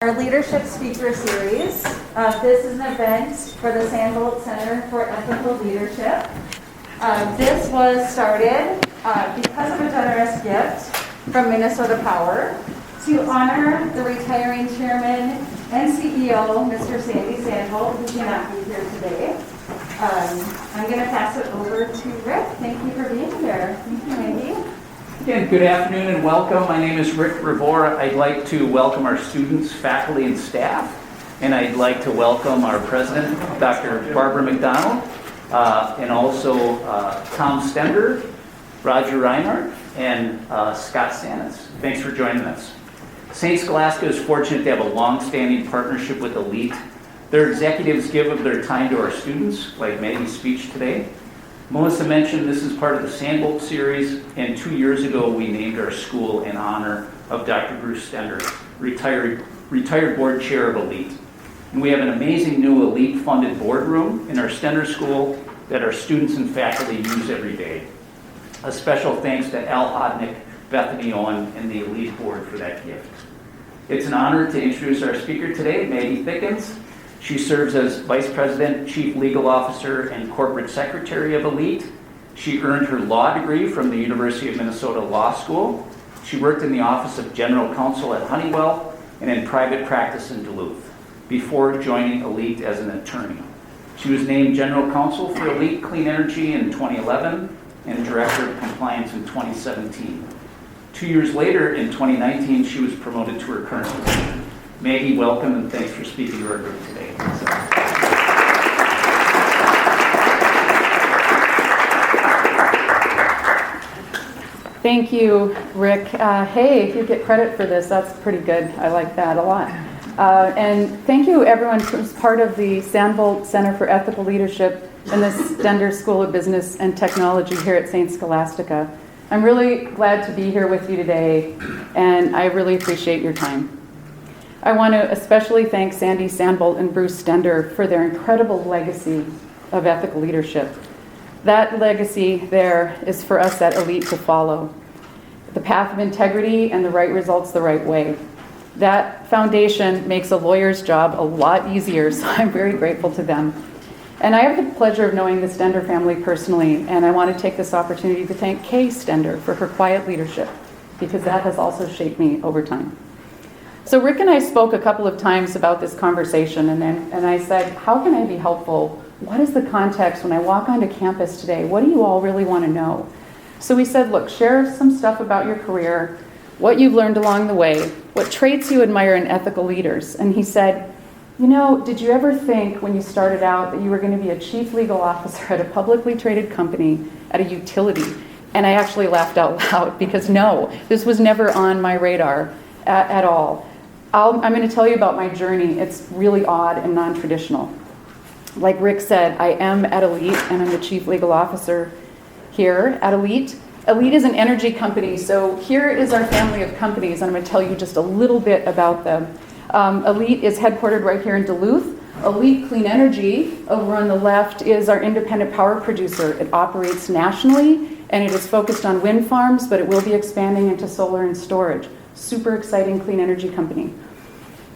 Our Leadership Speaker Series. This is an event for the Sandbulte Center for Ethical Leadership. This was started because of a generous gift from Minnesota Power to honor the retiring chairman and CEO, Mr. Sandy Sandbulte, who cannot be here today. I'm going to pass it over to Rick. Thank you for being here. Thank you, Maggie. Again, good afternoon and welcome. My name is Rick Rivora. I'd like to welcome our students, faculty, and staff. And I'd like to welcome our president, Dr. Barbara McDonald, and also Tom Stender, Roger Reinhardt, and Scott Sanis. Thanks for joining us. St. Scholastica is fortunate to have a long-standing partnership with Allete. Their executives give of their time to our students, like Maggie's speech today. Melissa mentioned this is part of the Sandbulte series, and 2 years ago we named our school in honor of Dr. Bruce Stender, retired board chair of Allete. And we have an amazing new Allete-funded boardroom in our Stender School that our students and faculty use every day. A special thanks to Al Hodnick, Bethany Owen, and the Allete board for that gift. It's an honor to introduce our speaker today, Maggie Thickens. She serves as Vice President, Chief Legal Officer, and Corporate Secretary of Allete. She earned her law degree from the University of Minnesota Law School. She worked in the Office of General Counsel at Honeywell and in private practice in Duluth before joining Allete as an attorney. She was named General Counsel for Allete Clean Energy in 2011 and Director of Compliance in 2017. 2 years later, in 2019, she was promoted to her current position. Maggie, welcome, and thanks for speaking to our group today. Thank you, Rick. Hey, if you get credit for this, that's pretty good. I like that a lot. And thank you, everyone who's part of the Sandbulte Center for Ethical Leadership and the Stender School of Business and Technology here at St. Scholastica. I'm really glad to be here with you today, and I really appreciate your time. I want to especially thank Sandy Sandbulte and Bruce Stender for their incredible legacy of ethical leadership. That legacy there is for us at Allete to follow. The path of integrity and the right results the right way. That foundation makes a lawyer's job a lot easier, so I'm very grateful to them. And I have the pleasure of knowing the Stender family personally, and I want to take this opportunity to thank Kay Stender for her quiet leadership, because that has also shaped me over time. So Rick and I spoke a couple of times about this conversation, and I said, how can I be helpful? What is the context when I walk onto campus today? What do you all really want to know? So we said, look, share some stuff about your career, what you've learned along the way, what traits you admire in ethical leaders. And he said, you know, did you ever think when you started out that you were going to be a chief legal officer at a publicly traded company at a utility? And I actually laughed out loud because no, this was never on my radar at all. I'm going to tell you about my journey. It's really odd and non-traditional. Like Rick said, I am at Allete, and I'm the Chief Legal Officer here at Allete. Allete is an energy company, so here is our family of companies, and I'm going to tell you just a little bit about them. Allete is headquartered right here in Duluth. Allete Clean Energy, over on the left, is our independent power producer. It operates nationally, and it is focused on wind farms, but it will be expanding into solar and storage. Super exciting clean energy company.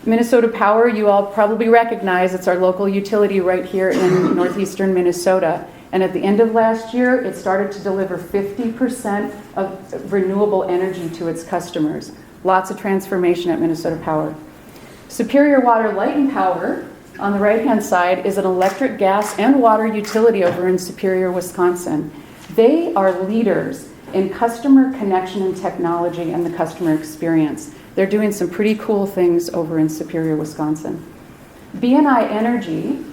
Minnesota Power, you all probably recognize, it's our local utility right here in northeastern Minnesota. And at the end of last year, it started to deliver 50% of renewable energy to its customers. Lots of transformation at Minnesota Power. Superior Water, Light and Power, on the right-hand side, is an electric, gas, and water utility over in Superior, Wisconsin. They are leaders in customer connection and technology and the customer experience. They're doing some pretty cool things over in Superior, Wisconsin. BNI Energy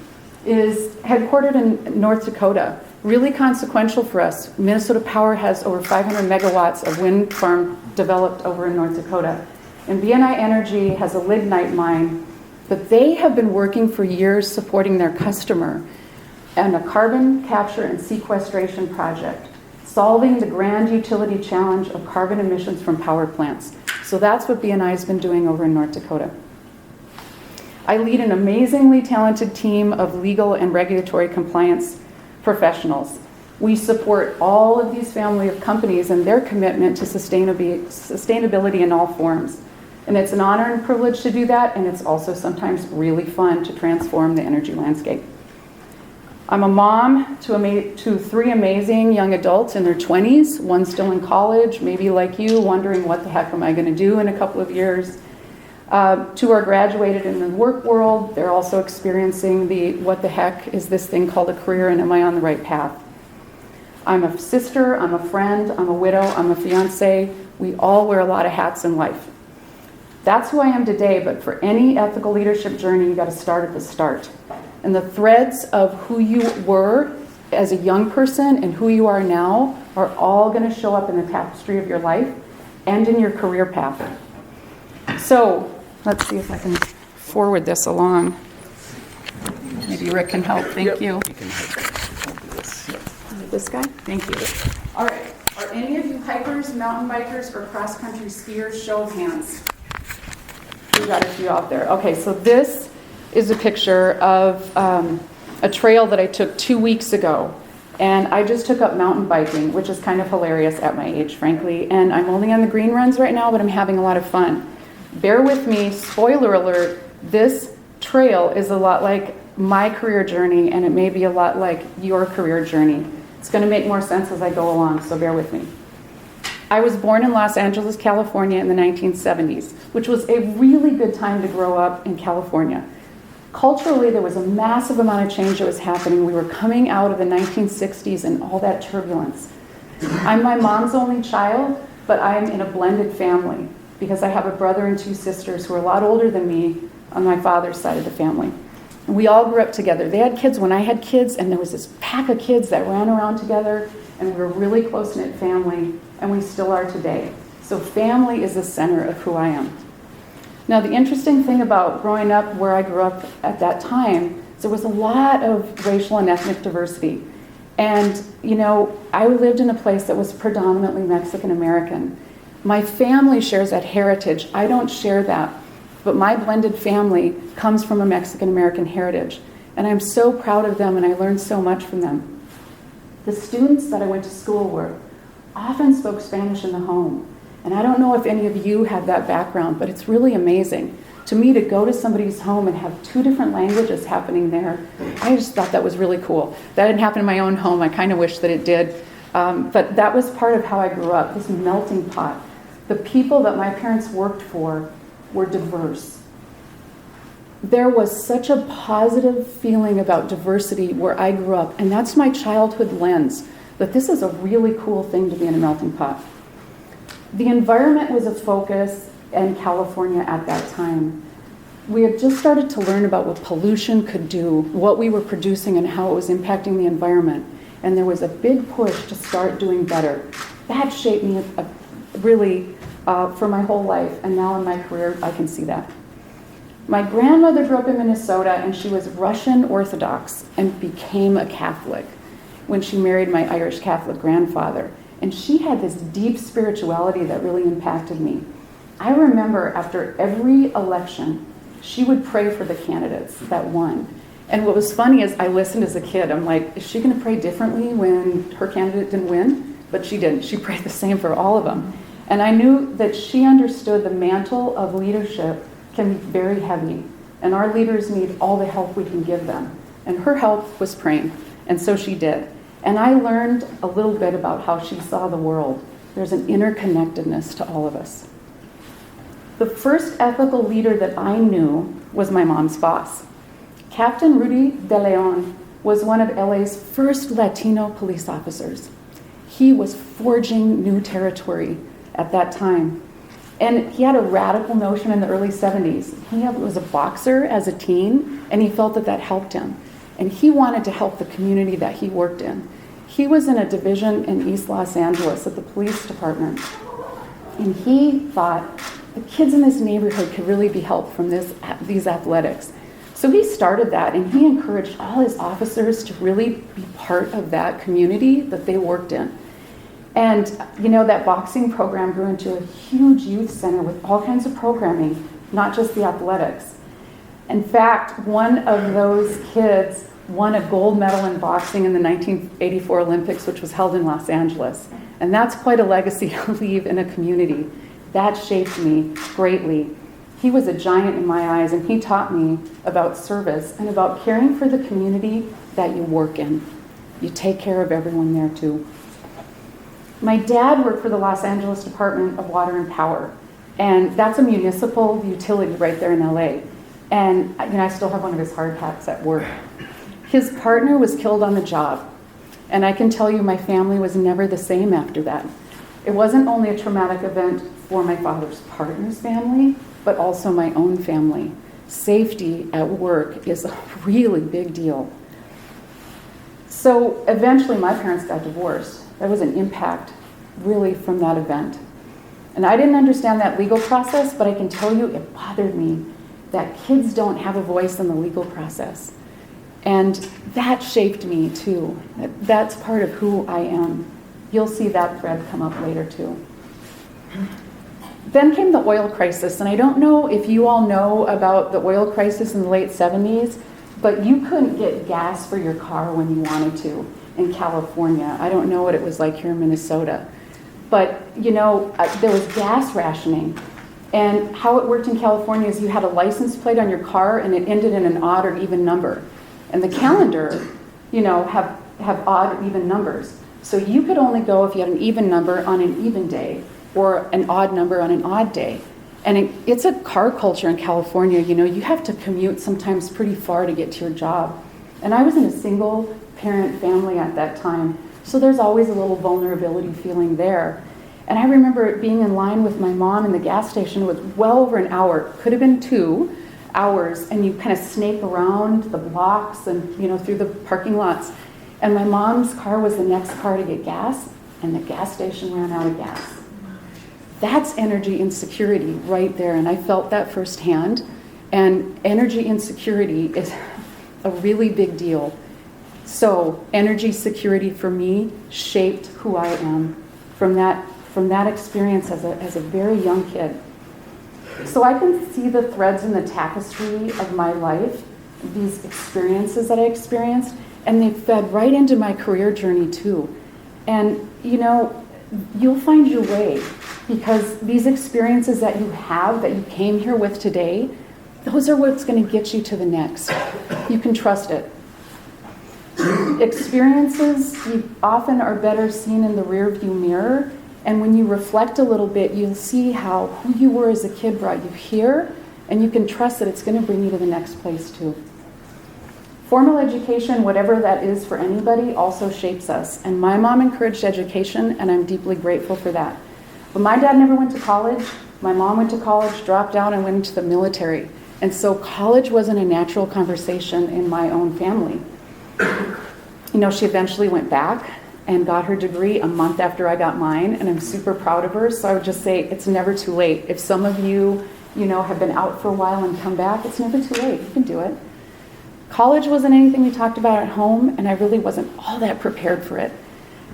is headquartered in North Dakota. Really consequential for us. Minnesota Power has over 500 megawatts of wind farm developed over in North Dakota. And BNI Energy has a lignite mine, but they have been working for years supporting their customer and a carbon capture and sequestration project, solving the grand utility challenge of carbon emissions from power plants. So that's what BNI has been doing over in North Dakota. I lead an amazingly talented team of legal and regulatory compliance professionals. We support all of these family of companies and their commitment to sustainability in all forms. And it's an honor and privilege to do that, and it's also sometimes really fun to transform the energy landscape. I'm a mom to 3 amazing young adults in their 20s, one still in college, maybe like you, wondering what the heck am I going to do in a couple of years. 2 are graduated in the work world. They're also experiencing what the heck is this thing called a career, and am I on the right path? I'm a sister, I'm a friend, I'm a widow, I'm a fiance. We all wear a lot of hats in life. That's who I am today, but for any ethical leadership journey, you got to start at the start. And the threads of who you were as a young person and who you are now are all going to show up in the tapestry of your life and in your career path. So let's see if I can forward this along. Maybe Rick can help. Thank you. You can help this. This guy? Thank you. All right. Are any of you hikers, mountain bikers, or cross-country skiers? Show of hands. We got a few out there. Okay, so this is a picture of a trail that I took 2 weeks ago. And I just took up mountain biking, which is kind of hilarious at my age, frankly. And I'm only on the green runs right now, but I'm having a lot of fun. Bear with me, spoiler alert, this trail is a lot like my career journey, and it may be a lot like your career journey. It's going to make more sense as I go along, so bear with me. I was born in Los Angeles, California in the 1970s, which was a really good time to grow up in California. Culturally, there was a massive amount of change that was happening. We were coming out of the 1960s and all that turbulence. I'm my mom's only child, but I'm in a blended family because I have a brother and 2 sisters who are a lot older than me on my father's side of the family. And we all grew up together. They had kids when I had kids, and there was this pack of kids that ran around together, and we were a really close-knit family, and we still are today. So family is the center of who I am. Now, the interesting thing about growing up where I grew up at that time is there was a lot of racial and ethnic diversity. And, you know, I lived in a place that was predominantly Mexican American. My family shares that heritage. I don't share that. But my blended family comes from a Mexican American heritage. And I'm so proud of them, and I learned so much from them. The students that I went to school with often spoke Spanish in the home. And I don't know if any of you have that background, but it's really amazing. To me, to go to somebody's home and have 2 different languages happening there, I just thought that was really cool. That didn't happen in my own home. I kind of wish that it did. But that was part of how I grew up, this melting pot. The people that my parents worked for were diverse. There was such a positive feeling about diversity where I grew up, and that's my childhood lens, that this is a really cool thing to be in a melting pot. The environment was a focus in California at that time. We had just started to learn about what pollution could do, what we were producing, and how it was impacting the environment. And there was a big push to start doing better. That shaped me really for my whole life, and now in my career, I can see that. My grandmother grew up in Minnesota, and she was Russian Orthodox and became a Catholic when she married my Irish Catholic grandfather. And she had this deep spirituality that really impacted me. I remember after every election, she would pray for the candidates that won. And what was funny is I listened as a kid. I'm like, is she going to pray differently when her candidate didn't win? But she didn't. She prayed the same for all of them. And I knew that she understood the mantle of leadership can be very heavy. And our leaders need all the help we can give them. And her help was praying. And so she did. And I learned a little bit about how she saw the world. There's an interconnectedness to all of us. The first ethical leader that I knew was my mom's boss. Captain Rudy De Leon was one of LA's first Latino police officers. He was forging new territory at that time. And he had a radical notion in the early 70s. He was a boxer as a teen, and he felt that that helped him. And he wanted to help the community that he worked in. He was in a division in East Los Angeles at the police department. And he thought the kids in this neighborhood could really be helped from these athletics. So he started that, and he encouraged all his officers to really be part of that community that they worked in. And, you know, that boxing program grew into a huge youth center with all kinds of programming, not just the athletics. In fact, one of those kids won a gold medal in boxing in the 1984 Olympics, which was held in Los Angeles. And that's quite a legacy to leave in a community. That shaped me greatly. He was a giant in my eyes, and he taught me about service and about caring for the community that you work in. You take care of everyone there too. My dad worked for the Los Angeles Department of Water and Power, and that's a municipal utility right there in LA. And I still have one of his hard hats at work. His partner was killed on the job, and I can tell you my family was never the same after that. It wasn't only a traumatic event for my father's partner's family, but also my own family. Safety at work is a really big deal. So eventually my parents got divorced. There was an impact really from that event. And I didn't understand that legal process, but I can tell you it bothered me that kids don't have a voice in the legal process. And that shaped me too. That's part of who I am. You'll see that thread come up later too. Then came the oil crisis, and I don't know if you all know about the oil crisis in the late 70s, but you couldn't get gas for your car when you wanted to in California. I don't know what it was like here in Minnesota. But, there was gas rationing. And how it worked in California is you had a license plate on your car, and it ended in an odd or even number. And the calendar, have odd or even numbers. So you could only go if you had an even number on an even day, or an odd number on an odd day. And it's a car culture in California. You have to commute sometimes pretty far to get to your job. And I was in a single parent family at that time, so there's always a little vulnerability feeling there. And I remember being in line with my mom in the gas station. It was well over an hour, could have been 2 hours, and you kind of snake around the blocks and through the parking lots. And my mom's car was the next car to get gas, and the gas station ran out of gas. That's energy insecurity right there, and I felt that firsthand. And energy insecurity is a really big deal. So energy security for me shaped who I am from that experience as a very young kid. So I can see the threads in the tapestry of my life, these experiences that I experienced, and they fed right into my career journey too. And you'll find your way, because these experiences that you have, that you came here with today, those are what's going to get you to the next. You can trust it. Experiences often are better seen in the rearview mirror, and when you reflect a little bit, you'll see how who you were as a kid brought you here, and you can trust that it's going to bring you to the next place too. Formal education, whatever that is for anybody, also shapes us. And my mom encouraged education, and I'm deeply grateful for that. But my dad never went to college. My mom went to college, dropped out, and went into the military. And so college wasn't a natural conversation in my own family. She eventually went back and got her degree a month after I got mine, and I'm super proud of her. So I would just say it's never too late. If some of you, have been out for a while and come back, it's never too late. You can do it. College wasn't anything we talked about at home, and I really wasn't all that prepared for it.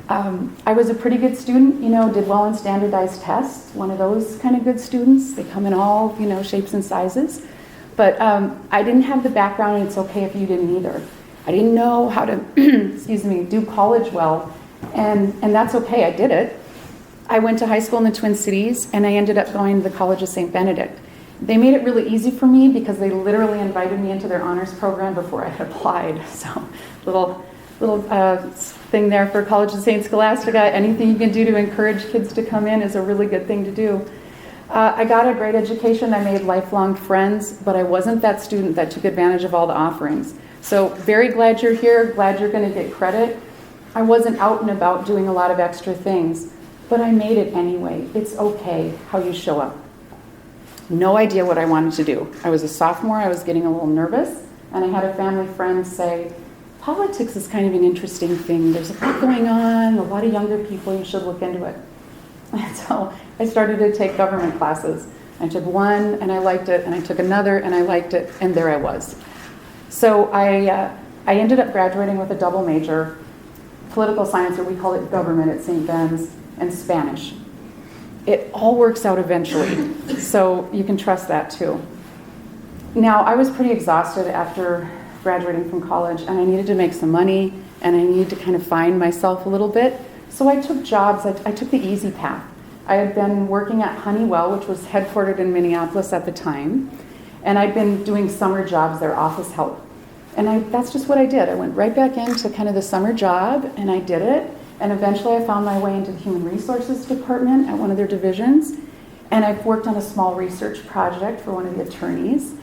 I was a pretty good student, did well in standardized tests, one of those kind of good students. They come in all, shapes and sizes. But I didn't have the background, and it's okay if you didn't either. I didn't know how to, do college well, and that's okay, I did it. I went to high school in the Twin Cities, and I ended up going to the College of St. Benedict. They made it really easy for me because they literally invited me into their honors program before I had applied. So little thing there for College of St. Scholastica. Anything you can do to encourage kids to come in is a really good thing to do. I got a great education. I made lifelong friends, but I wasn't that student that took advantage of all the offerings. So very glad you're here, glad you're going to get credit. I wasn't out and about doing a lot of extra things, but I made it anyway. It's okay how you show up. No idea what I wanted to do. I was a sophomore, I was getting a little nervous, and I had a family friend say, politics is kind of an interesting thing. There's a lot going on, a lot of younger people, you should look into it. And so I started to take government classes. I took one, and I liked it, and I took another, and I liked it, and there I was. So I ended up graduating with a double major, political science, or we call it government at St. Ben's, and Spanish. It all works out eventually, so you can trust that too. Now, I was pretty exhausted after graduating from college, and I needed to make some money, and I needed to kind of find myself a little bit. So I took jobs. I took the easy path. I had been working at Honeywell, which was headquartered in Minneapolis at the time, and I'd been doing summer jobs there, office help. And that's just what I did. I went right back into kind of the summer job, and I did it. And eventually I found my way into the Human Resources Department at one of their divisions. And I've worked on a small research project for one of the attorneys.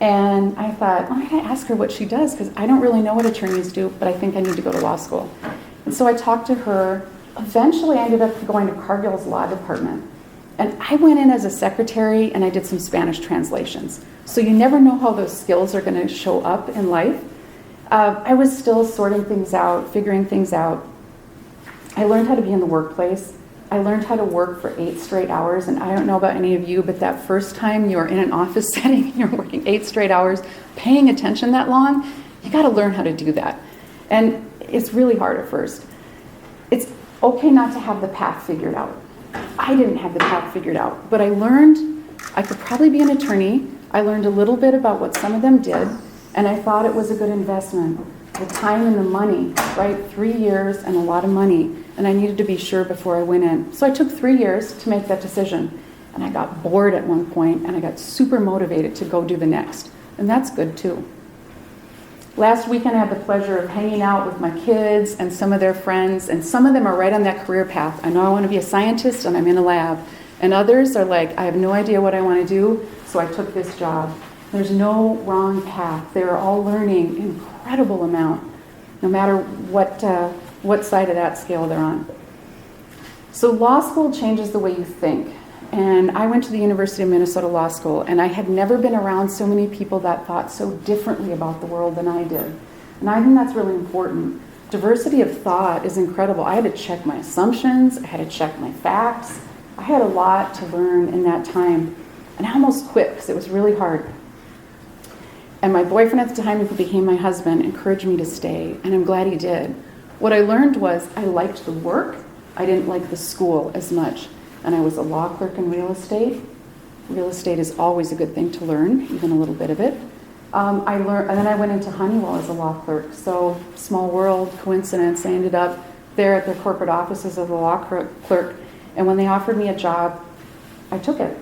And I thought, well, I gotta ask her what she does, because I don't really know what attorneys do, but I think I need to go to law school. And so I talked to her. Eventually I ended up going to Cargill's law department. And I went in as a secretary and I did some Spanish translations. So you never know how those skills are going to show up in life. I was still sorting things out, figuring things out. I learned how to be in the workplace. I learned how to work for 8 straight hours. And I don't know about any of you, but that first time you're in an office setting and you're working 8 straight hours, paying attention that long, you got to learn how to do that. And it's really hard at first. It's okay not to have the path figured out. I didn't have the path figured out, but I learned I could probably be an attorney. I learned a little bit about what some of them did, and I thought it was a good investment. The time and the money, right? 3 years and a lot of money, and I needed to be sure before I went in. So I took 3 years to make that decision, and I got bored at one point, and I got super motivated to go do the next, and that's good too. Last weekend, I had the pleasure of hanging out with my kids and some of their friends, and some of them are right on that career path. I know I want to be a scientist, and I'm in a lab. And others are like, I have no idea what I want to do, so I took this job. There's no wrong path. They're all learning an incredible amount, no matter what side of that scale they're on. So law school changes the way you think. And I went to the University of Minnesota Law School, and I had never been around so many people that thought so differently about the world than I did. And I think that's really important. Diversity of thought is incredible. I had to check my assumptions. I had to check my facts. I had a lot to learn in that time. And I almost quit because it was really hard. And my boyfriend at the time, who became my husband, encouraged me to stay, and I'm glad he did. What I learned was I liked the work. I didn't like the school as much. And I was a law clerk in real estate. Real estate is always a good thing to learn, even a little bit of it. I learned, and then I went into Honeywell as a law clerk. So small world, coincidence, I ended up there at the corporate offices of the law clerk. And when they offered me a job, I took it.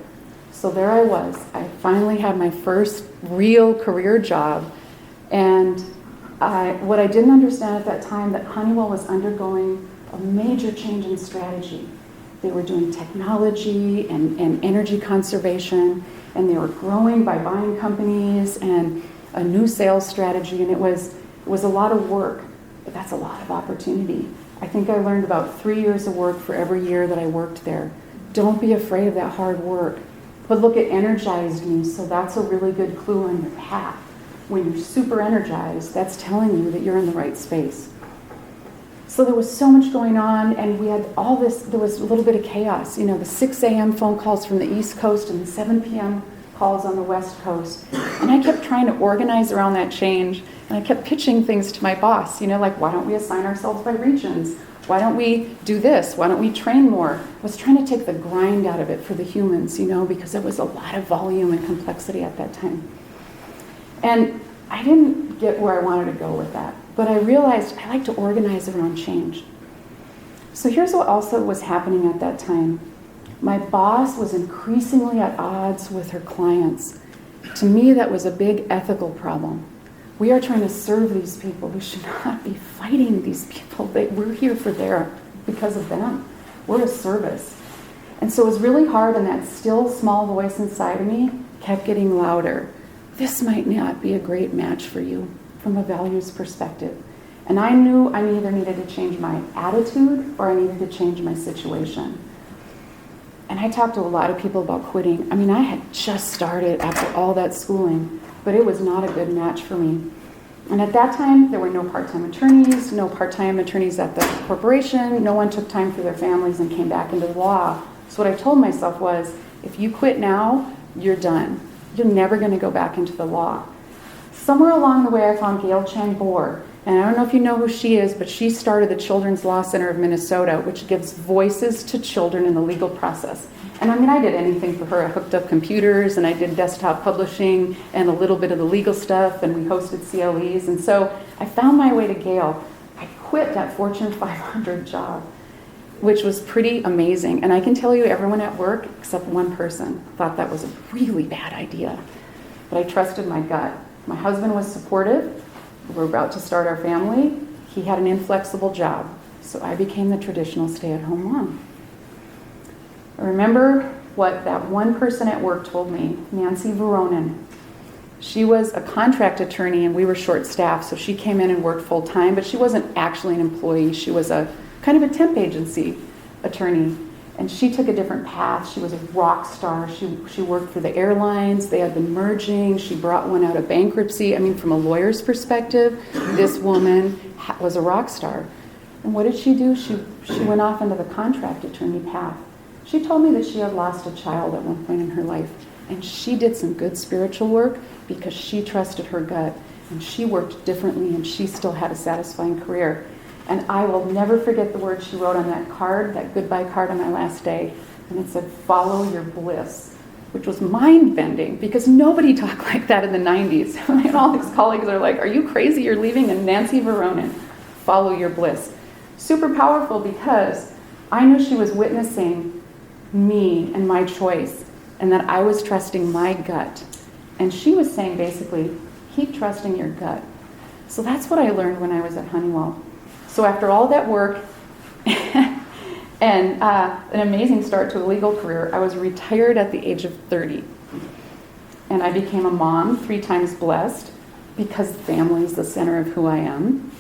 So there I was. I finally had my first real career job. And what I didn't understand at that time, that Honeywell was undergoing a major change in strategy. They were doing technology and energy conservation, and they were growing by buying companies and a new sales strategy, and it was a lot of work, but that's a lot of opportunity. I think I learned about 3 years of work for every year that I worked there. Don't be afraid of that hard work. But look, it energized me, so that's a really good clue on your path. When you're super energized, that's telling you that you're in the right space. So there was so much going on, and we had all this, there was a little bit of chaos. You know, the 6 a.m. phone calls from the East Coast and the 7 p.m. calls on the West Coast. And I kept trying to organize around that change, and I kept pitching things to my boss, you know, like, why don't we assign ourselves by regions? Why don't we do this? Why don't we train more? I was trying to take the grind out of it for the humans, you know, because there was a lot of volume and complexity at that time. And I didn't get where I wanted to go with that. But I realized I like to organize around change. So here's what also was happening at that time. My boss was increasingly at odds with her clients. To me, that was a big ethical problem. We are trying to serve these people. We should not be fighting these people. We're here because of them. We're a service. And so it was really hard, and that still small voice inside of me kept getting louder. This might not be a great match for you from a values perspective. And I knew I either needed to change my attitude or I needed to change my situation. And I talked to a lot of people about quitting. I mean, I had just started after all that schooling, but it was not a good match for me. And at that time, there were no part-time attorneys at the corporation. No one took time for their families and came back into the law. So what I told myself was, if you quit now, you're done. You're never going to go back into the law. Somewhere along the way, I found Gail Chang-Bohr. And I don't know if you know who she is, but she started the Children's Law Center of Minnesota, which gives voices to children in the legal process. And I mean, I did anything for her. I hooked up computers, and I did desktop publishing and a little bit of the legal stuff, and we hosted CLEs. And so I found my way to Gail. I quit that Fortune 500 job. which was pretty amazing. And I can tell you everyone at work, except one person, thought that was a really bad idea. But I trusted my gut. My husband was supportive. We were about to start our family. He had an inflexible job. So I became the traditional stay-at-home mom. I remember what that one person at work told me, Nancy Veronin. She was a contract attorney and we were short-staffed, so she came in and worked full-time, but she wasn't actually an employee. She was a kind of a temp agency attorney, and she took a different path. She was a rock star. She worked for the airlines. They had been merging. She brought one out of bankruptcy. I mean, from a lawyer's perspective, this woman was a rock star. And what did she do? She went off into the contract attorney path. She told me that she had lost a child at one point in her life, and she did some good spiritual work because she trusted her gut, and she worked differently, and she still had a satisfying career. And I will never forget the words she wrote on that card, that goodbye card on my last day, and it said, "Follow your bliss," which was mind-bending because nobody talked like that in the 90s. And all his colleagues are like, "Are you crazy? You're leaving?" And Nancy Veronin, "Follow your bliss." Super powerful because I knew she was witnessing me and my choice, and that I was trusting my gut. And she was saying basically, keep trusting your gut. So that's what I learned when I was at Honeywell. So after all that work and an amazing start to a legal career, I was retired at the age of 30. And I became a mom, 3 times blessed, because family is the center of who I am.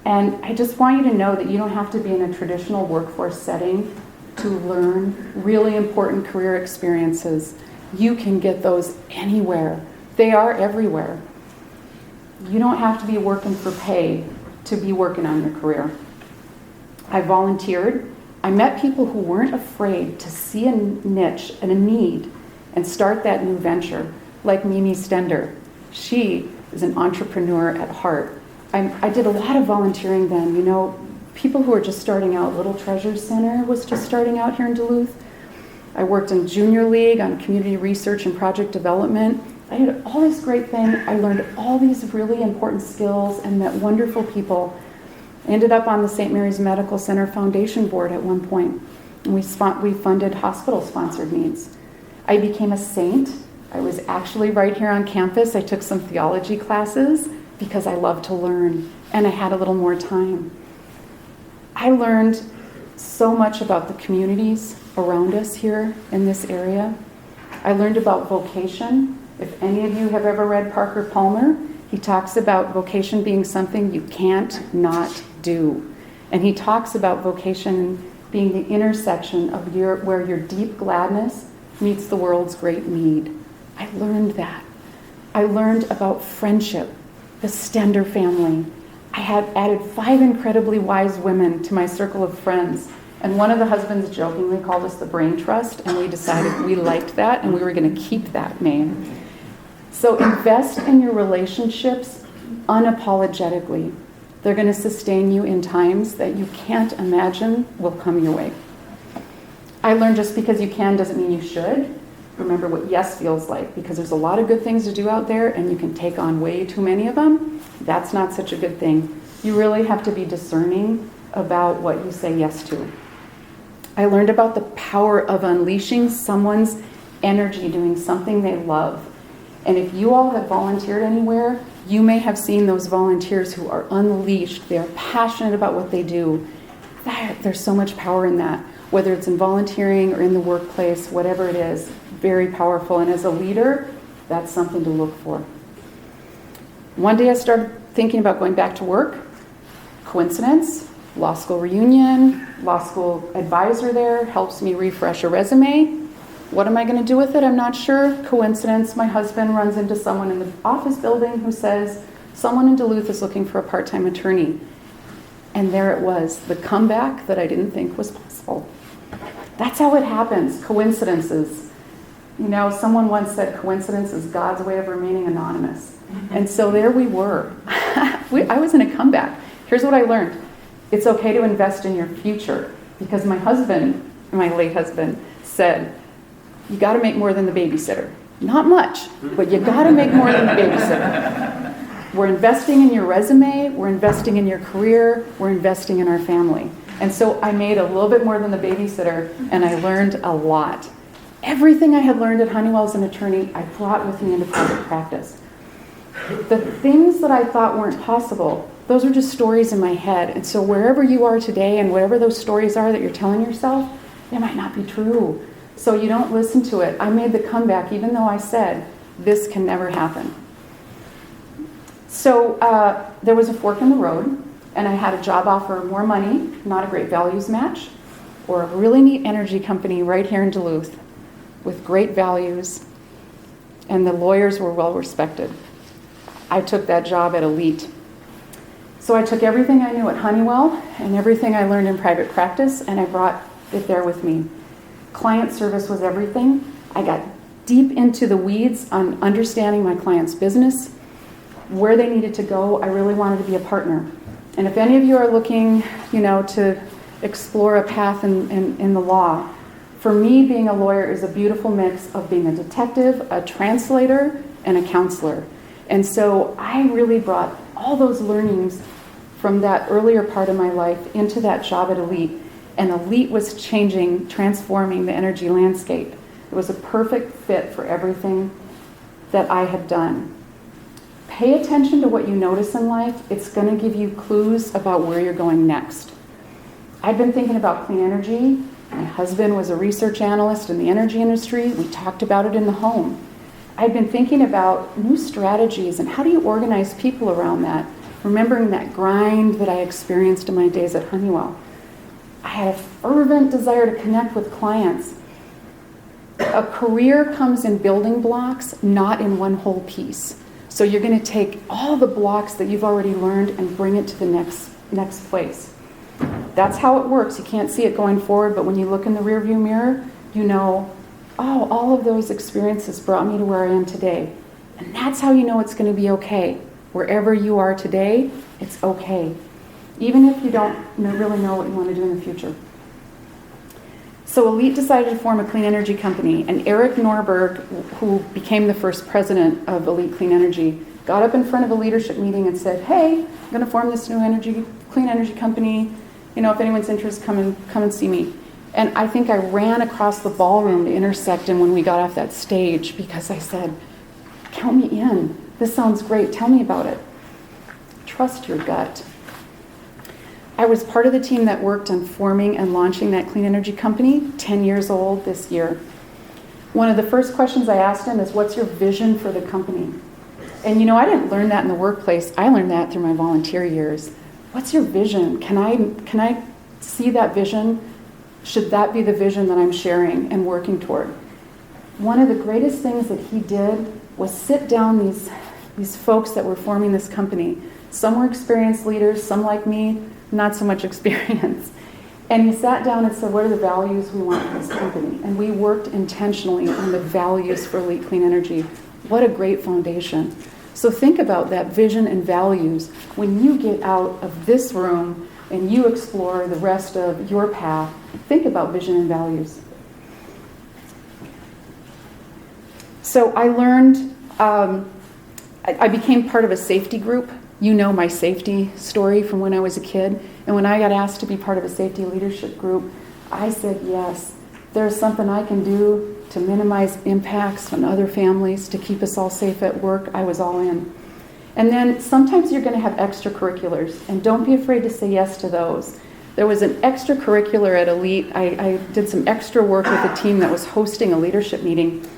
And I just want you to know that you don't have to be in a traditional workforce setting to learn really important career experiences. You can get those anywhere. They are everywhere. You don't have to be working for pay to be working on your career. I volunteered. I met people who weren't afraid to see a niche and a need and start that new venture, like Mimi Stender. She is an entrepreneur at heart. I did a lot of volunteering then, you know, people who are just starting out. Little Treasure Center was just starting out here in Duluth. I worked in Junior League on community research and project development. I did all this great thing. I learned all these really important skills and met wonderful people. I ended up on the St. Mary's Medical Center Foundation Board at one point, and we funded hospital-sponsored needs. I became a saint. I was actually right here on campus. I took some theology classes because I love to learn, and I had a little more time. I learned so much about the communities around us here in this area. I learned about vocation. If any of you have ever read Parker Palmer, he talks about vocation being something you can't not do. And he talks about vocation being the intersection of where your deep gladness meets the world's great need. I learned that. I learned about friendship, the Stender family. I had added 5 incredibly wise women to my circle of friends. And one of the husbands jokingly called us the Brain Trust, and we decided we liked that and we were going to keep that name. So invest in your relationships unapologetically. They're going to sustain you in times that you can't imagine will come your way. I learned just because you can doesn't mean you should. Remember what yes feels like, because there's a lot of good things to do out there and you can take on way too many of them. That's not such a good thing. You really have to be discerning about what you say yes to. I learned about the power of unleashing someone's energy doing something they love. And if you all have volunteered anywhere, you may have seen those volunteers who are unleashed. They are passionate about what they do. There's so much power in that, whether it's in volunteering or in the workplace, whatever it is, very powerful. And as a leader, that's something to look for. One day I started thinking about going back to work. Coincidence? Law school reunion, law school advisor there, helps me refresh a resume. What am I going to do with it? I'm not sure. Coincidence, my husband runs into someone in the office building who says, someone in Duluth is looking for a part-time attorney. And there it was, the comeback that I didn't think was possible. That's how it happens, coincidences. You know, someone once said coincidence is God's way of remaining anonymous. And so there we were. I was in a comeback. Here's what I learned. It's okay to invest in your future, because my husband, my late husband, said, you got to make more than the babysitter. Not much, but you got to make more than the babysitter. We're investing in your resume, we're investing in your career, we're investing in our family. And so I made a little bit more than the babysitter, and I learned a lot. Everything I had learned at Honeywell as an attorney, I brought with me into private practice. The things that I thought weren't possible, those are just stories in my head. And so wherever you are today and whatever those stories are that you're telling yourself, they might not be true. So you don't listen to it. I made the comeback even though I said, this can never happen. So there was a fork in the road, and I had a job offer, more money, not a great values match, or a really neat energy company right here in Duluth with great values, and the lawyers were well respected. I took that job at Allete. So I took everything I knew at Honeywell and everything I learned in private practice, and I brought it there with me. Client service was everything. I got deep into the weeds on understanding my client's business, where they needed to go. I really wanted to be a partner. And if any of you are looking, to explore a path in the law, for me, being a lawyer is a beautiful mix of being a detective, a translator, and a counselor. And so I really brought all those learnings from that earlier part of my life into that job at Allete. And Allete was changing, transforming the energy landscape. It was a perfect fit for everything that I had done. Pay attention to what you notice in life. It's going to give you clues about where you're going next. I've been thinking about clean energy. My husband was a research analyst in the energy industry. We talked about it in the home. I've been thinking about new strategies and how do you organize people around that, remembering that grind that I experienced in my days at Honeywell. I had a fervent desire to connect with clients. A career comes in building blocks, not in one whole piece. So you're going to take all the blocks that you've already learned and bring it to the next place. That's how it works. You can't see it going forward, but when you look in the rearview mirror, you know, oh, all of those experiences brought me to where I am today. And that's how you know it's going to be okay. Wherever you are today, it's okay. Even if you don't really know what you want to do in the future. So Allete decided to form a clean energy company, and Eric Norberg, who became the first president of Allete Clean Energy, got up in front of a leadership meeting and said, hey, I'm going to form this new clean energy company. If anyone's interested, come and see me. And I think I ran across the ballroom to intersect him when we got off that stage because I said, count me in. This sounds great. Tell me about it. Trust your gut. I was part of the team that worked on forming and launching that clean energy company, 10 years old this year. One of the first questions I asked him is, what's your vision for the company? And I didn't learn that in the workplace. I learned that through my volunteer years. What's your vision? Can I see that vision? Should that be the vision that I'm sharing and working toward? One of the greatest things that he did was sit down these folks that were forming this company. Some were experienced leaders, some like me, not so much experience. And he sat down and said, what are the values we want for this company? And we worked intentionally on the values for Allete Clean Energy. What a great foundation. So think about that vision and values when you get out of this room and you explore the rest of your path. Think about vision and values. So I learned, I became part of a safety group. You know my safety story from when I was a kid. And when I got asked to be part of a safety leadership group, I said yes. There's something I can do to minimize impacts on other families, to keep us all safe at work. I was all in. And then sometimes you're going to have extracurriculars, and don't be afraid to say yes to those. There was an extracurricular at Allete. I did some extra work with a team that was hosting a leadership meeting,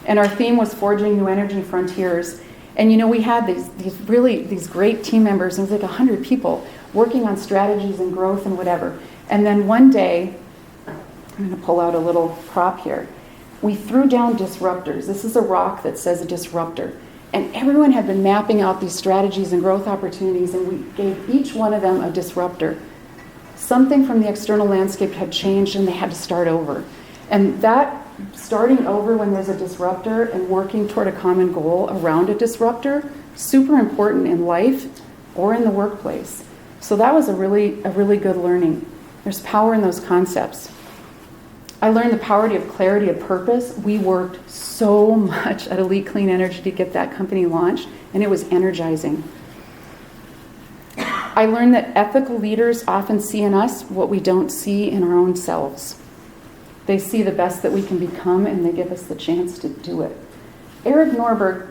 and our theme was Forging New Energy Frontiers. And we had these great team members, and it was like 100 people working on strategies and growth and whatever. And then one day, I'm going to pull out a little prop here. We threw down disruptors. This is a rock that says a disruptor. And everyone had been mapping out these strategies and growth opportunities, and we gave each one of them a disruptor. Something from the external landscape had changed, and they had to start over. And that starting over when there's a disruptor and working toward a common goal around a disruptor, super important in life or in the workplace. So that was a really good learning. There's power in those concepts. I learned the power of clarity of purpose. We worked so much at Allete Clean Energy to get that company launched, and it was energizing. I learned that ethical leaders often see in us what we don't see in our own selves. They see the best that we can become, and they give us the chance to do it. Eric Norberg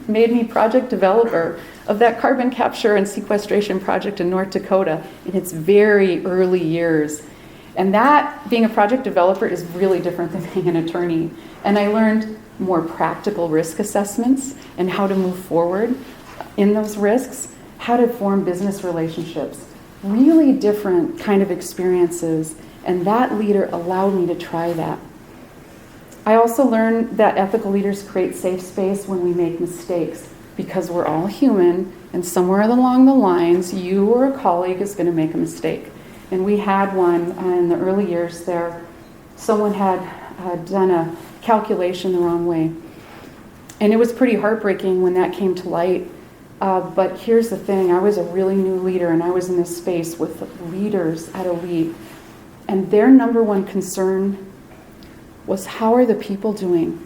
made me project developer of that carbon capture and sequestration project in North Dakota in its very early years. And that, being a project developer, is really different than being an attorney. And I learned more practical risk assessments and how to move forward in those risks, how to form business relationships, really different kind of experiences. And that leader allowed me to try that. I also learned that ethical leaders create safe space when we make mistakes, because we're all human, and somewhere along the lines, you or a colleague is going to make a mistake. And we had one in the early years there. Someone had done a calculation the wrong way. And it was pretty heartbreaking when that came to light. But here's the thing, I was a really new leader, and I was in this space with leaders at Allete. And their number one concern was, how are the people doing?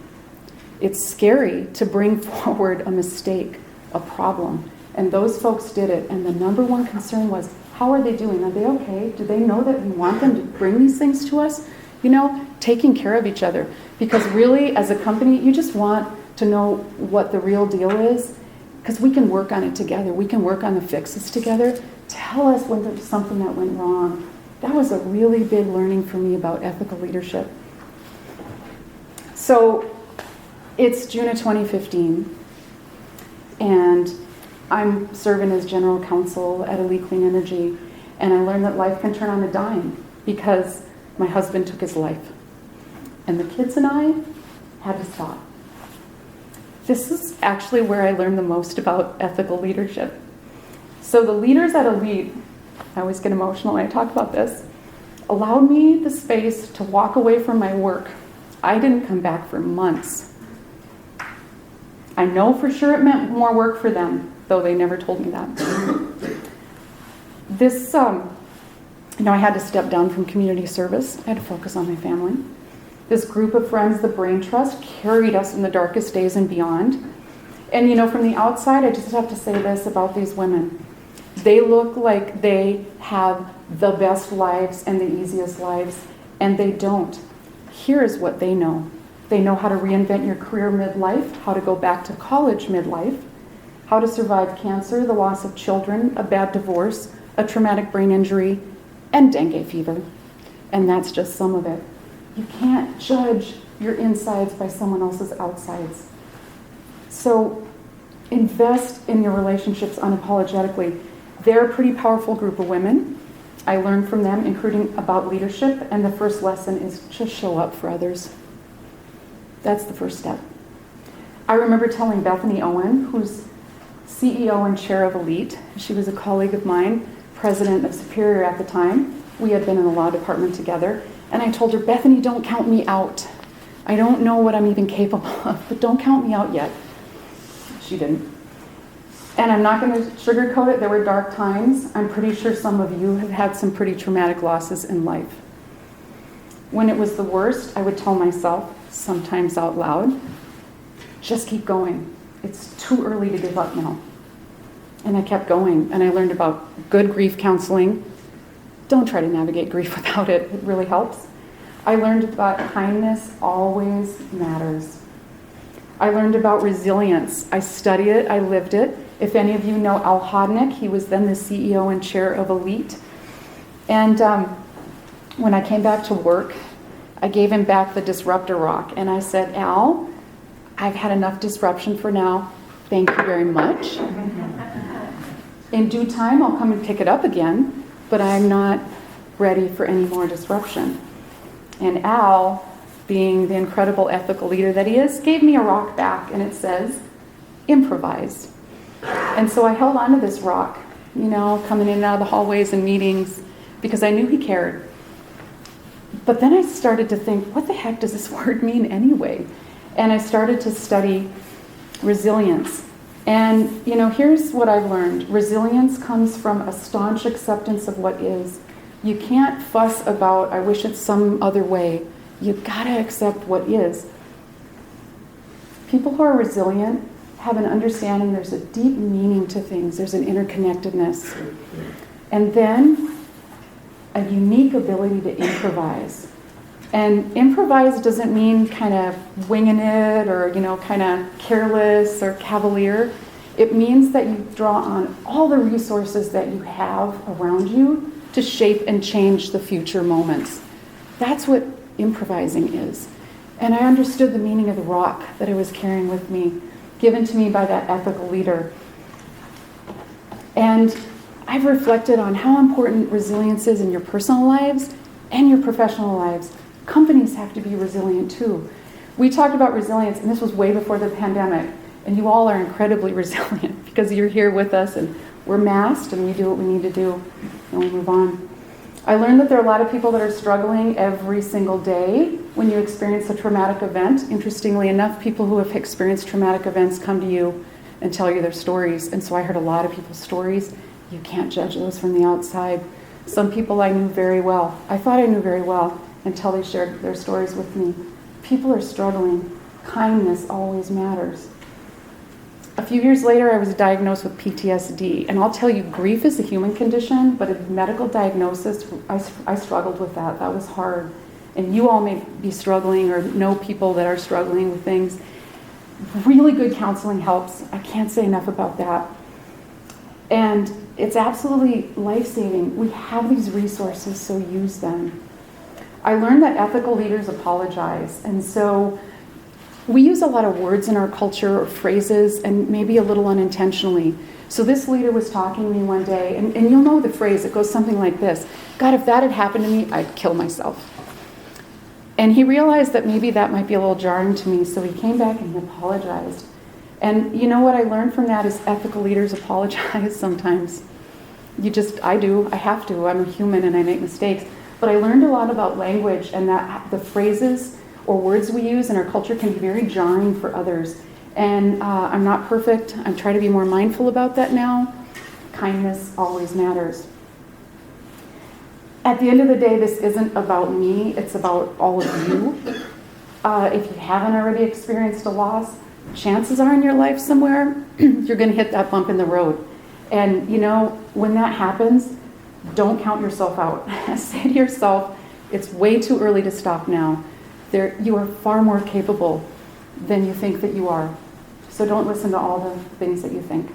It's scary to bring forward a mistake, a problem. And those folks did it. And the number one concern was, how are they doing? Are they okay? Do they know that we want them to bring these things to us? You know, taking care of each other. Because really, as a company, you just want to know what the real deal is, because we can work on it together. We can work on the fixes together. Tell us when there's something that went wrong. That was a really big learning for me about ethical leadership. So it's June of 2015, and I'm serving as general counsel at Allete Clean Energy, and I learned that life can turn on a dime because my husband took his life, and the kids and I had to stop. This is actually where I learned the most about ethical leadership. So the leaders at Allete, I always get emotional when I talk about this, allowed me the space to walk away from my work. I didn't come back for months. I know for sure it meant more work for them, though they never told me that. This, I had to step down from community service. I had to focus on my family. This group of friends, the Brain Trust, carried us in the darkest days and beyond. And from the outside, I just have to say this about these women. They look like they have the best lives and the easiest lives, and they don't. Here's what they know. They know how to reinvent your career midlife, how to go back to college midlife, how to survive cancer, the loss of children, a bad divorce, a traumatic brain injury, and dengue fever. And that's just some of it. You can't judge your insides by someone else's outsides. So invest in your relationships unapologetically. They're a pretty powerful group of women. I learned from them, including about leadership, and the first lesson is just show up for others. That's the first step. I remember telling Bethany Owen, who's CEO and chair of Allete, she was a colleague of mine, president of Superior at the time. We had been in the law department together, and I told her, Bethany, don't count me out. I don't know what I'm even capable of, but don't count me out yet. She didn't. And I'm not going to sugarcoat it. There were dark times. I'm pretty sure some of you have had some pretty traumatic losses in life. When it was the worst, I would tell myself, sometimes out loud, just keep going. It's too early to give up now. And I kept going, and I learned about good grief counseling. Don't try to navigate grief without it. It really helps. I learned about kindness always matters. I learned about resilience. I studied it. I lived it. If any of you know Al Hodnick, he was then the CEO and chair of Allete. And when I came back to work, I gave him back the disruptor rock. And I said, Al, I've had enough disruption for now. Thank you very much. In due time, I'll come and pick it up again, but I'm not ready for any more disruption. And Al, being the incredible ethical leader that he is, gave me a rock back, and it says, improvise. And so I held on to this rock, coming in and out of the hallways and meetings, because I knew he cared. But then I started to think, what the heck does this word mean anyway? And I started to study resilience. And, here's what I've learned. Resilience comes from a staunch acceptance of what is. You can't fuss about, I wish it's some other way. You've got to accept what is. People who are resilient have an understanding there's a deep meaning to things. There's an interconnectedness. And then a unique ability to improvise. And improvise doesn't mean kind of winging it or, kind of careless or cavalier. It means that you draw on all the resources that you have around you to shape and change the future moments. That's what improvising is. And I understood the meaning of the rock that I was carrying with me, given to me by that ethical leader. And I've reflected on how important resilience is in your personal lives and your professional lives. Companies have to be resilient too. We talked about resilience, and this was way before the pandemic, and you all are incredibly resilient because you're here with us and we're masked and we do what we need to do and we move on. I learned that there are a lot of people that are struggling every single day when you experience a traumatic event. Interestingly enough, people who have experienced traumatic events come to you and tell you their stories. And so I heard a lot of people's stories. You can't judge those from the outside. Some people I knew very well. I thought I knew very well until they shared their stories with me. People are struggling. Kindness always matters. A few years later, I was diagnosed with Ptsd. And I'll tell you, grief is a human condition, but a medical diagnosis, I struggled with that. That was hard. And you all may be struggling or know people that are struggling with things. Really good counseling helps. I can't say enough about that. And it's absolutely life-saving. We have these resources, so use them. I learned that ethical leaders apologize. And so we use a lot of words in our culture or phrases, and maybe a little unintentionally. So this leader was talking to me one day, and you'll know the phrase. It goes something like this: God, if that had happened to me, I'd kill myself. And he realized that maybe that might be a little jarring to me, so he came back and he apologized. And you know what I learned from that is ethical leaders apologize sometimes. I do, I have to. I'm a human and I make mistakes. But I learned a lot about language, and that the phrases or words we use in our culture can be very jarring for others. And I'm not perfect. I'm trying to be more mindful about that now. Kindness always matters. At the end of the day, this isn't about me. It's about all of you. If you haven't already experienced a loss, chances are in your life somewhere, you're going to hit that bump in the road. And, when that happens, don't count yourself out. Say to yourself, it's way too early to stop now. You are far more capable than you think that you are. So don't listen to all the things that you think.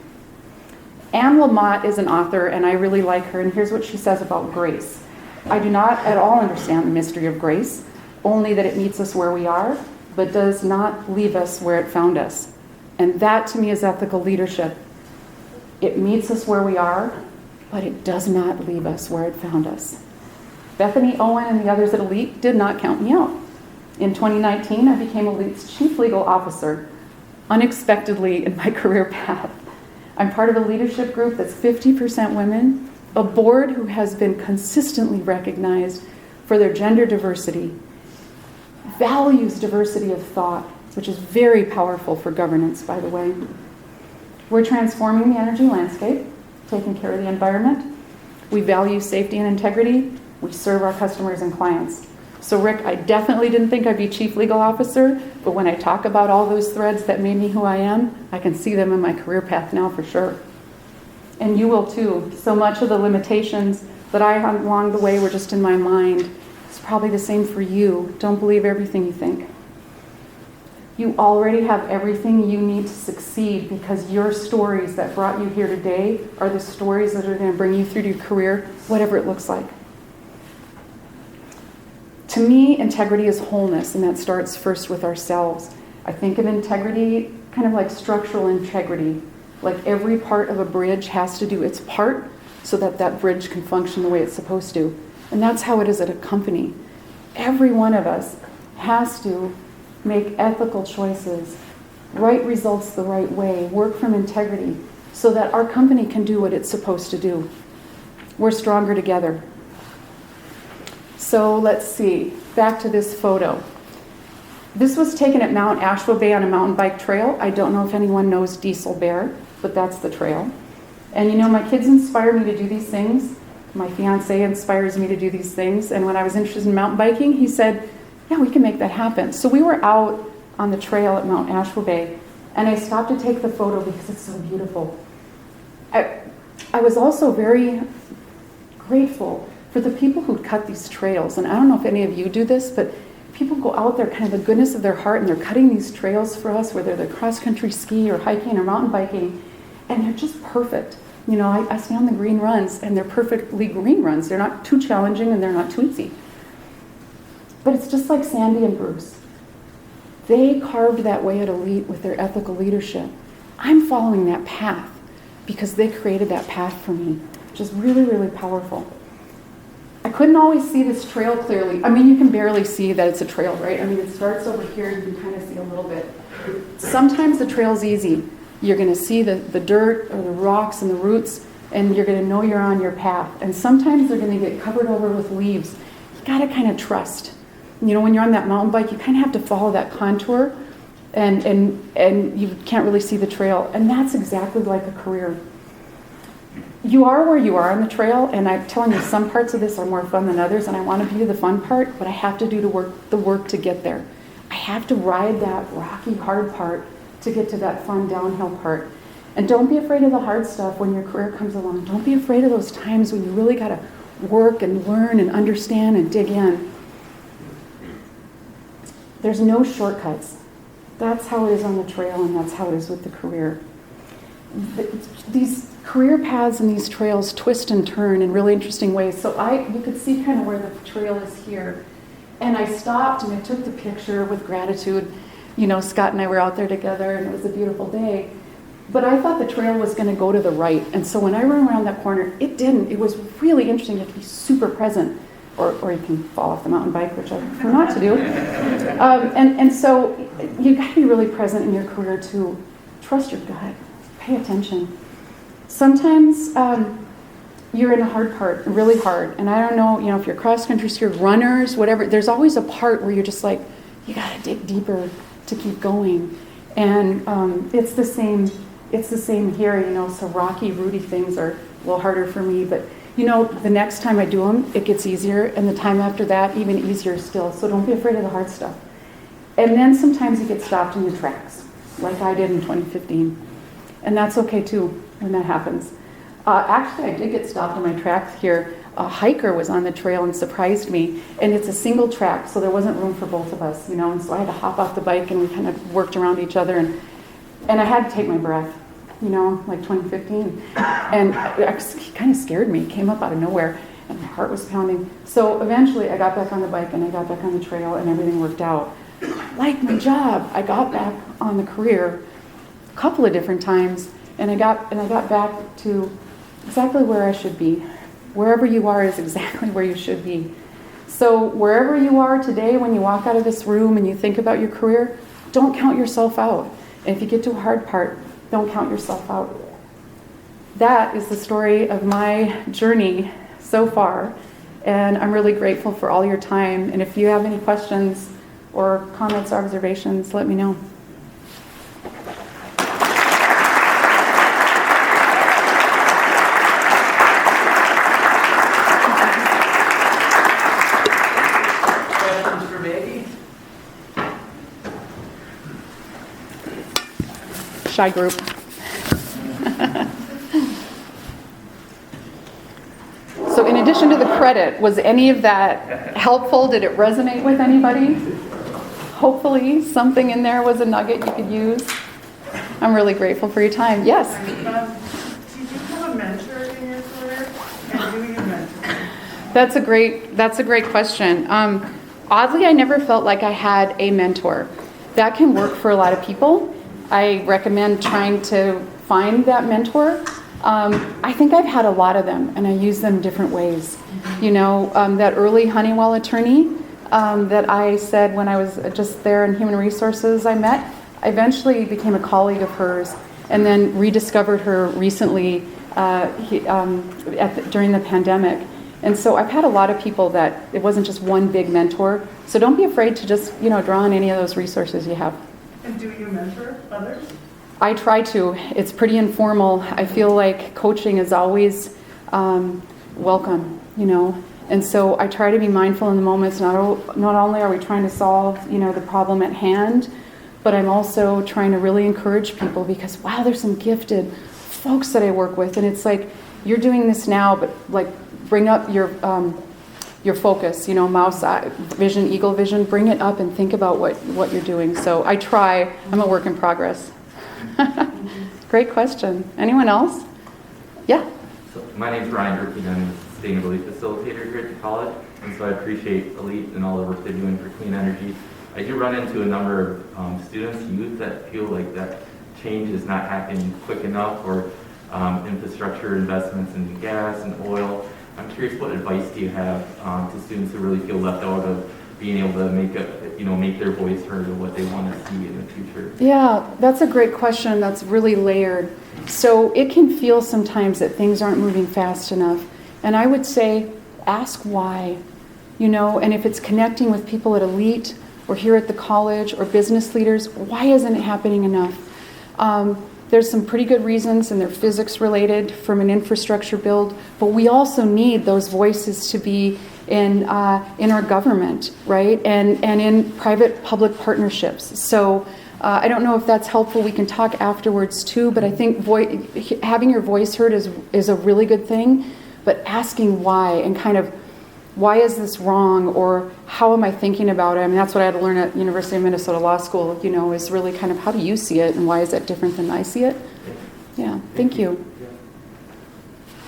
Anne Lamott is an author, and I really like her, and here's what she says about grace. I do not at all understand the mystery of grace, only that it meets us where we are, but does not leave us where it found us. And that, to me, is ethical leadership. It meets us where we are, but it does not leave us where it found us. Bethany Owen and the others at Allete did not count me out. In 2019, I became Allete's Chief Legal Officer, unexpectedly in my career path. I'm part of a leadership group that's 50% women, a board who has been consistently recognized for their gender diversity, values diversity of thought, which is very powerful for governance, by the way. We're transforming the energy landscape, taking care of the environment. We value safety and integrity. We serve our customers and clients. So Rick, I definitely didn't think I'd be Chief Legal Officer, but when I talk about all those threads that made me who I am, I can see them in my career path now for sure. And you will too. So much of the limitations that I had along the way were just in my mind. It's probably the same for you. Don't believe everything you think. You already have everything you need to succeed, because your stories that brought you here today are the stories that are going to bring you through your career, whatever it looks like. To me, integrity is wholeness, and that starts first with ourselves. I think of integrity kind of like structural integrity. Like every part of a bridge has to do its part so that that bridge can function the way it's supposed to. And that's how it is at a company. Every one of us has to make ethical choices, write results the right way, work from integrity, so that our company can do what it's supposed to do. We're stronger together. So let's see, back to this photo. This was taken at Mount Asheville Bay on a mountain bike trail. I don't know if anyone knows Diesel Bear, but that's the trail. And my kids inspire me to do these things. My fiance inspires me to do these things. And when I was interested in mountain biking, he said, yeah, we can make that happen. So we were out on the trail at Mount Asheville Bay, and I stopped to take the photo because it's so beautiful. I was also very grateful for the people who cut these trails. And I don't know if any of you do this, but people go out there, kind of the goodness of their heart, and they're cutting these trails for us, whether they're cross-country ski or hiking or mountain biking, and they're just perfect. You know, I stay on the green runs, and they're perfectly green runs. They're not too challenging, and they're not too easy. But it's just like Sandy and Bruce. They carved that way at Allete with their ethical leadership. I'm following that path because they created that path for me, which is really, really powerful. I couldn't always see this trail clearly. I mean, you can barely see that it's a trail, right? I mean, it starts over here, you can kind of see a little bit. Sometimes the trail's easy. You're going to see the dirt or the rocks and the roots, and you're going to know you're on your path. And sometimes they're going to get covered over with leaves. You got to kind of trust. You know, when you're on that mountain bike, you kind of have to follow that contour, and you can't really see the trail. And that's exactly like a career. You are where you are on the trail, and I'm telling you, some parts of this are more fun than others, and I want to do the fun part, but I have to do the work to get there. I have to ride that rocky, hard part to get to that fun downhill part. And don't be afraid of the hard stuff when your career comes along. Don't be afraid of those times when you really got to work and learn and understand and dig in. There's no shortcuts. That's how it is on the trail, and that's how it is with the career. These career paths and these trails twist and turn in really interesting ways. So you could see kind of where the trail is here. And I stopped and I took the picture with gratitude. You know, Scott and I were out there together, and it was a beautiful day. But I thought the trail was going to go to the right. And so when I ran around that corner, it didn't. It was really interesting. You have to be super present. Or you can fall off the mountain bike, which I prefer not to do. And so you got to be really present in your career to trust your gut, pay attention. Sometimes you're in a hard part, really hard. And I don't know, if you're cross-country skiers, runners, whatever, there's always a part where you're just like, you got to dig deeper to keep going. And it's the same here, so rocky, rooty things are a little harder for me, but the next time I do them, it gets easier, and the time after that, even easier still. So don't be afraid of the hard stuff. And then sometimes you get stopped in your tracks, like I did in 2015. And that's okay too, when that happens. Actually, I did get stopped in my tracks here. A hiker was on the trail and surprised me, and it's a single track, so there wasn't room for both of us, and so I had to hop off the bike, and we kind of worked around each other, and I had to take my breath. Like 2015. And it kind of scared me. It came up out of nowhere, and my heart was pounding. So eventually I got back on the bike, and I got back on the trail, and everything worked out. Like my job, I got back on the career a couple of different times, and I got back to exactly where I should be. Wherever you are is exactly where you should be. So wherever you are today, when you walk out of this room and you think about your career, don't count yourself out. And if you get to a hard part, don't count yourself out. That is the story of my journey so far, and I'm really grateful for all your time. And if you have any questions or comments or observations, let me know. Questions for Maggie? Shy group. So in addition to the credit, was any of that helpful? Did it resonate with anybody? Hopefully something in there was a nugget you could use. I'm really grateful for your time. Yes? Did you have a mentor in your career? And doing a mentor? That's a great question. Oddly, I never felt like I had a mentor. That can work for a lot of people. I recommend trying to find that mentor. I think I've had a lot of them, and I use them different ways. That early Honeywell attorney that I said when I was just there in human resources I met, I eventually became a colleague of hers, and then rediscovered her recently during the pandemic. And so I've had a lot of people that it wasn't just one big mentor. So don't be afraid to just draw on any of those resources you have. And do you mentor others? I try to. It's pretty informal. I feel like coaching is always welcome, And so I try to be mindful in the moments. Not only are we trying to solve, the problem at hand, but I'm also trying to really encourage people because, wow, there's some gifted folks that I work with. And it's like, you're doing this now, but like bring up your focus, mouse eye vision, eagle vision, bring it up and think about what you're doing. So I try. I'm a work in progress. Great question. Anyone else? Yeah. So my name's Ryan Durkee. I'm a sustainability facilitator here at the college, and so I appreciate Allete and all the work they're doing for clean energy. I do run into a number of students, youth, that feel like that change is not happening quick enough, or infrastructure investments in gas and oil. I'm curious, what advice do you have to students who really feel left out of being able to make their voice heard of what they want to see in the future? Yeah, that's a great question. That's really layered. So it can feel sometimes that things aren't moving fast enough. And I would say, ask why. And if it's connecting with people at Allete or here at the college or business leaders, why isn't it happening enough? There's some pretty good reasons, and they're physics related from an infrastructure build, but we also need those voices to be in our government, right? And in private-public partnerships. So I don't know if that's helpful. We can talk afterwards too, but I think having your voice heard is a really good thing, but asking why and kind of, why is this wrong, or how am I thinking about it? I mean, that's what I had to learn at University of Minnesota Law School, is really kind of how do you see it and why is that different than I see it? Yeah, thank you.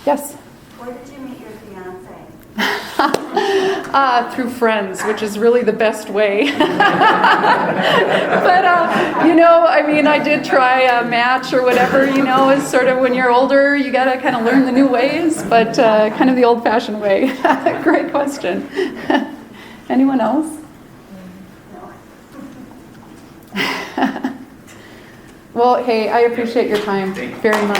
Yes? Where did you meet your fiance? Through friends, which is really the best way. But, I did try a match or whatever, is sort of when you're older, you got to kind of learn the new ways, but kind of the old-fashioned way. Great question. Anyone else? Well, hey, I appreciate your time very much.